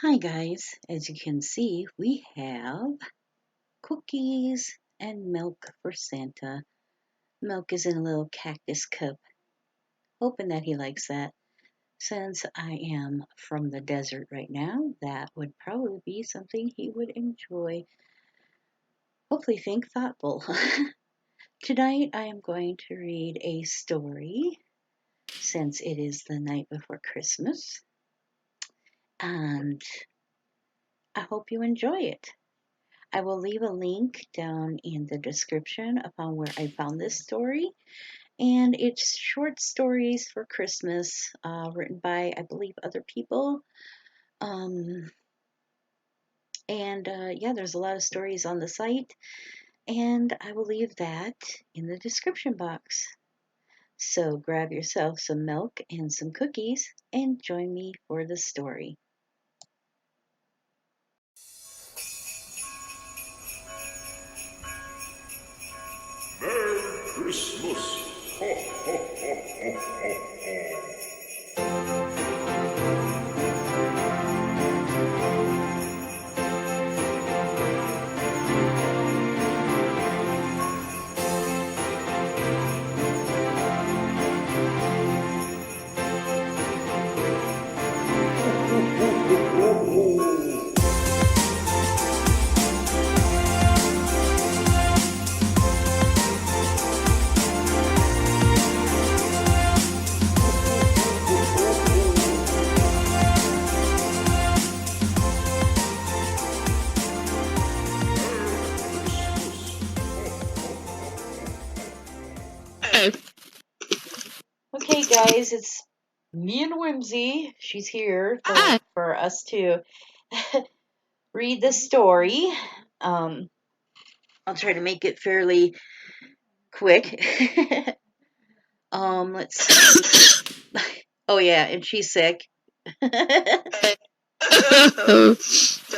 Hi guys, as you can see, we have cookies and milk for Santa. Milk is in a little cactus cup, hoping that he likes that. Since I am from the desert right now, that would probably be something he would enjoy. Hopefully think thoughtful. Tonight I am going to read a story since it is the night before Christmas, and I hope you enjoy it. I will leave a link down in the description upon where I found this story. And it's short stories for Christmas, written by, I believe, other people. Um, yeah, there's a lot of stories on the site. And I will leave that in the description box. So grab yourself some milk and some cookies and join me for the story. Merry Christmas! Ho, ho, ho, ho, ho, ho. Okay, guys, it's me and Whimsy. She's here for us to read the story. I'll try to make it fairly quick. Let's see. Oh yeah, and she's sick.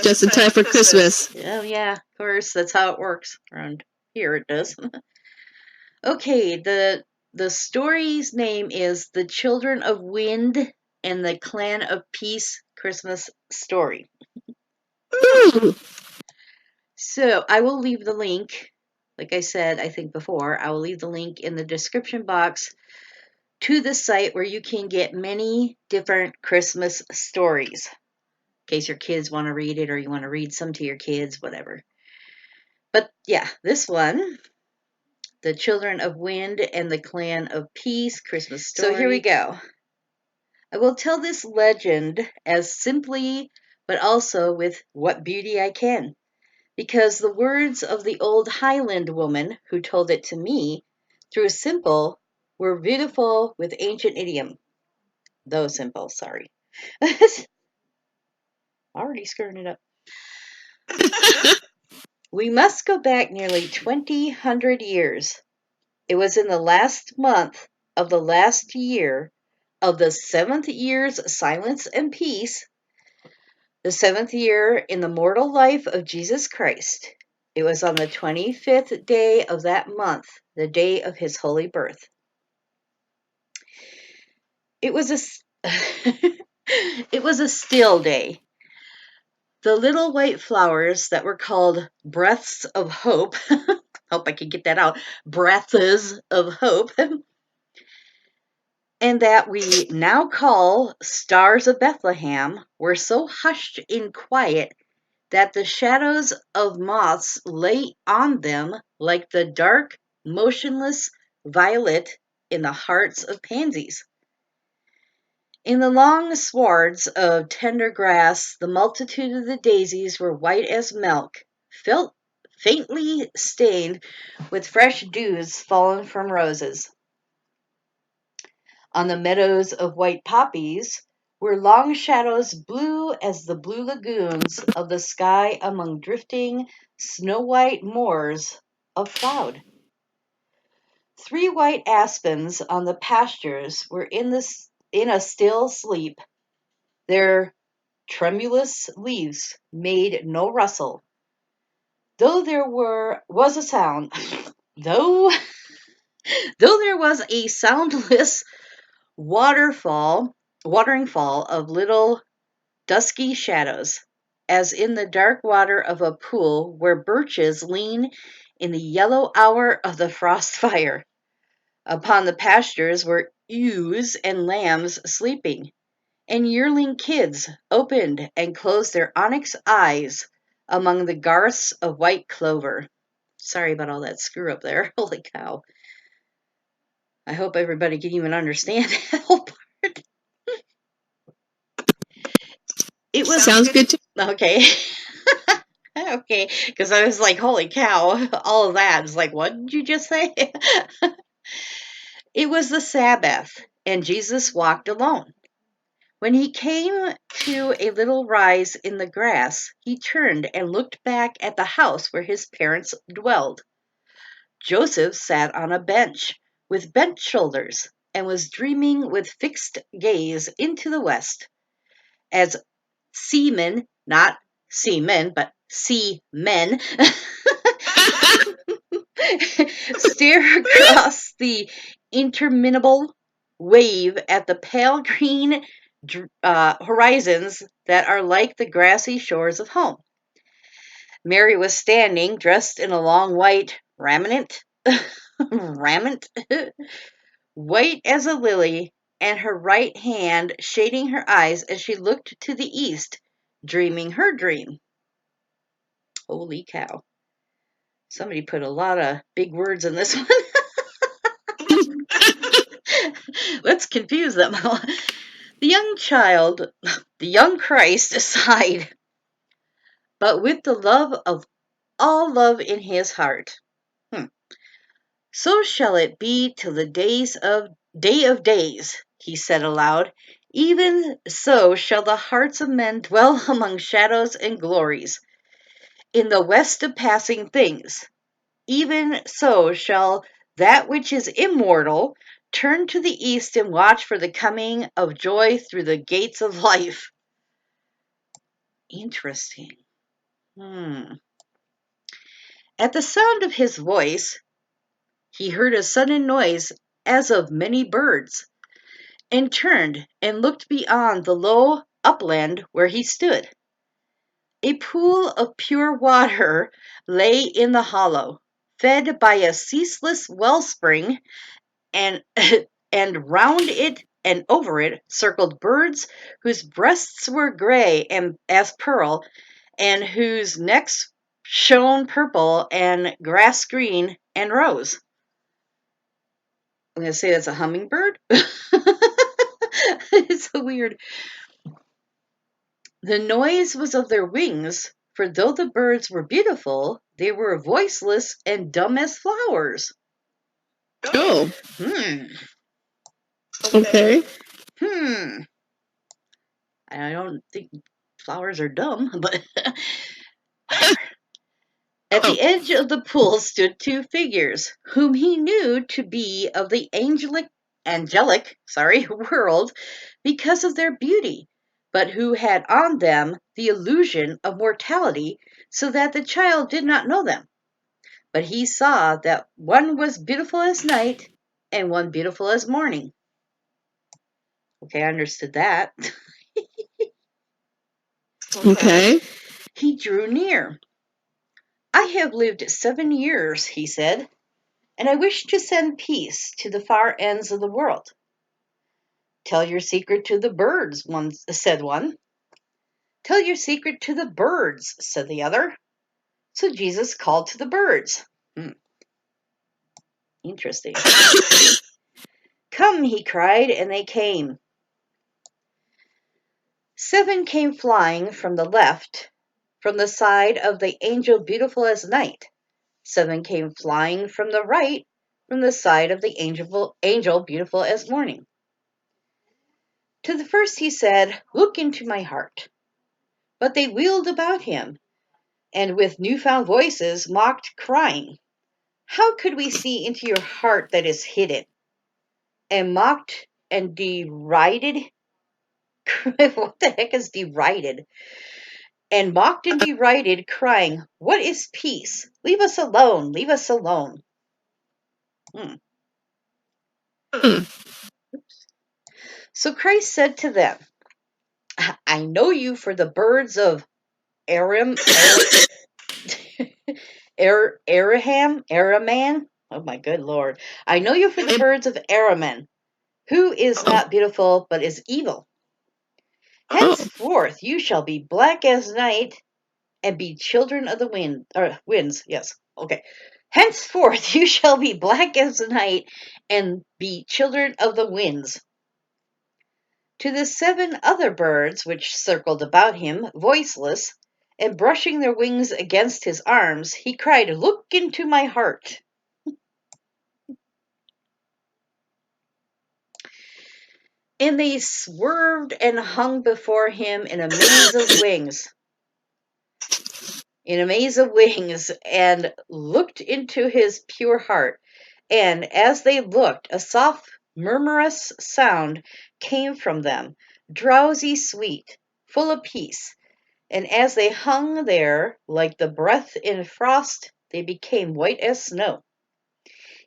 Just in time for Christmas. Oh yeah, of course, that's how it works around here. It does. Okay, the story's name is "The Children of Wind and the Clan of Peace Christmas Story." Ooh. So I will leave the link, like I said, I think before, I will leave the link in the description box to the site where you can get many different Christmas stories. In case your kids want to read it or you want to read some to your kids, whatever. But yeah, this one, "The Children of Wind and the Clan of Peace Christmas Story." So here we go. I will tell this legend as simply, but also with what beauty I can, because the words of the old Highland woman who told it to me, through simple, were beautiful with ancient idiom. Though simple, sorry. Already screwing it up. We must go back nearly 200 years. It was in the last month of the last year of the 7th year's silence and peace, the 7th year in the mortal life of Jesus Christ. It was on the 25th day of that month, the day of his holy birth. It was it was a still day. The little white flowers that were called breaths of hope, hope I can get that out, breaths of hope, and that we now call stars of Bethlehem, were so hushed in quiet that the shadows of moths lay on them like the dark, motionless violet in the hearts of pansies. In the long swards of tender grass, the multitude of the daisies were white as milk, felt faintly stained with fresh dews fallen from roses. On the meadows of white poppies were long shadows blue as the blue lagoons of the sky among drifting, snow-white moors of cloud. 3 white aspens on the pastures were in a still sleep. Their tremulous leaves made no rustle, though there was a sound, though there was a soundless watering fall of little dusky shadows, as in the dark water of a pool where birches lean in the yellow hour of the frost fire. Upon the pastures were ewes and lambs sleeping, and yearling kids opened and closed their onyx eyes among the garths of white clover. Sorry about all that screw up there. Holy cow. I hope everybody can even understand that whole part. It was Sounds good to okay. Okay, because I was like, holy cow, all of that. It's like, what did you just say? It was the Sabbath, and Jesus walked alone. When he came to a little rise in the grass, he turned and looked back at the house where his parents dwelled. Joseph sat on a bench with bent shoulders and was dreaming with fixed gaze into the west, as seamen, not seamen, but seamen, stare across the interminable wave at the pale green horizons that are like the grassy shores of home. Mary was standing, dressed in a long white raiment, raiment, white as a lily, and her right hand shading her eyes as she looked to the east, dreaming her dream. Holy cow. Somebody put a lot of big words in this one. Let's confuse them. The young Christ sighed, but with the love of all love in his heart. So shall it be till the day of days, he said aloud. Even so shall the hearts of men dwell among shadows and glories, in the west of passing things. Even so shall that which is immortal turn to the east and watch for the coming of joy through the gates of life. Interesting. At the sound of his voice, he heard a sudden noise as of many birds, and turned and looked beyond the low upland where he stood. A pool of pure water lay in the hollow, fed by a ceaseless wellspring, and and round it and over it circled birds whose breasts were gray and as pearl, and whose necks shone purple and grass green and rose. I'm going to say that's a hummingbird. It's so weird. The noise was of their wings, for though the birds were beautiful, they were voiceless and dumb as flowers. Oh, Hmm. okay. I don't think flowers are dumb, but whatever. At the edge of the pool stood two figures, whom he knew to be of the angelic world because of their beauty, but who had on them the illusion of mortality, so that the child did not know them. But he saw that one was beautiful as night and one beautiful as morning. Okay, I understood that. Okay. He drew near. I have lived 7 years, he said, and I wish to send peace to the far ends of the world. Tell your secret to the birds, said one. Tell your secret to the birds, said the other. So Jesus called to the birds. Interesting. Come, he cried, and they came. 7 came flying from the left, from the side of the angel beautiful as night. 7 came flying from the right, from the side of the angel beautiful as morning. To the first he said, Look into my heart. But they wheeled about him, and with newfound voices mocked, crying, How could we see into your heart that is hidden? And mocked and derided. What the heck is derided? And mocked and derided, crying, What is peace? Leave us alone, leave us alone. So Christ said to them, I know you for the birds of Araman. Oh my good lord. I know you for the birds of Araman. Who is not beautiful, but is evil? Henceforth you shall be black as night, and be children of the winds. Yes, okay. Henceforth you shall be black as night, and be children of the winds. To the 7 other birds which circled about him, voiceless, and brushing their wings against his arms, he cried, "Look into my heart." And they swerved and hung before him in a maze of wings. And looked into his pure heart. And as they looked, a soft, murmurous sound came from them, drowsy sweet, full of peace. And as they hung there, like the breath in frost, they became white as snow.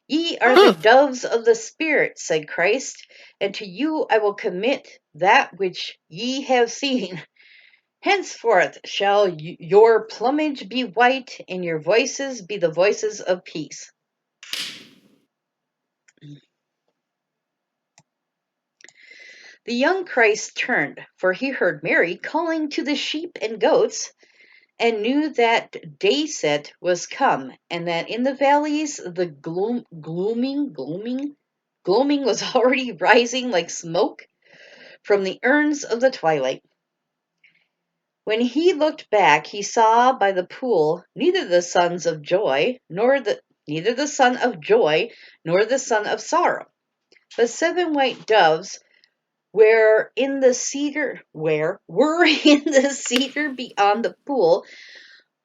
Ye are the doves of the Spirit, said Christ, and to you I will commit that which ye have seen. Henceforth shall your plumage be white, and your voices be the voices of peace. The young Christ turned, for he heard Mary calling to the sheep and goats, and knew that dayset was come, and that in the valleys the gloaming was already rising like smoke from the urns of the twilight. When he looked back, he saw by the pool neither the son of joy nor the son of sorrow, but 7 white doves were in the cedar beyond the pool,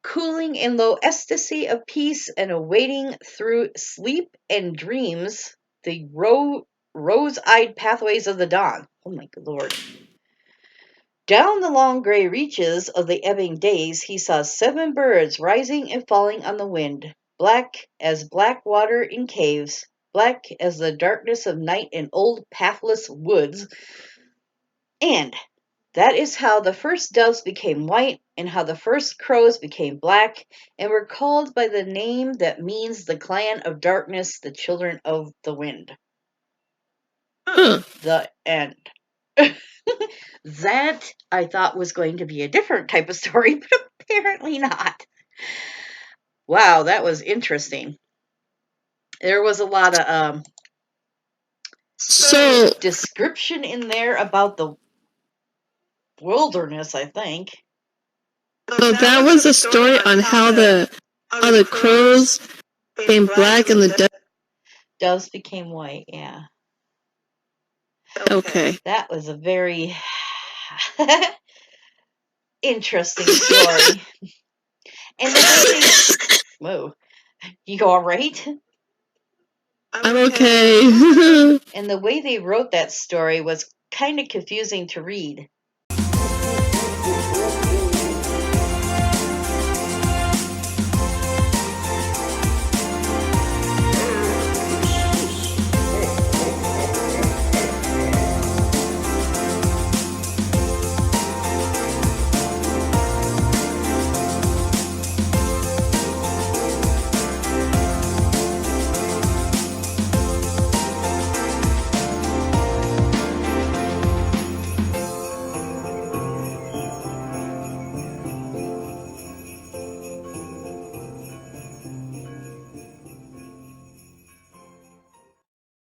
cooling in low ecstasy of peace and awaiting through sleep and dreams the rose-eyed pathways of the dawn. Oh my good lord. Down the long gray reaches of the ebbing days he saw 7 birds rising and falling on the wind, black as black water in caves, black as the darkness of night in old pathless woods. And that is how the first doves became white, and how the first crows became black, and were called by the name that means the clan of darkness, the children of the wind. The end. That I thought was going to be a different type of story, but apparently not. Wow, that was interesting. There was a lot of description in there about the wilderness, I think. So that was a story on how the crows became black and the doves became white, yeah. Okay. That was a very interesting story. And the way they... Whoa. You all right? I'm okay. And the way they wrote that story was kind of confusing to read.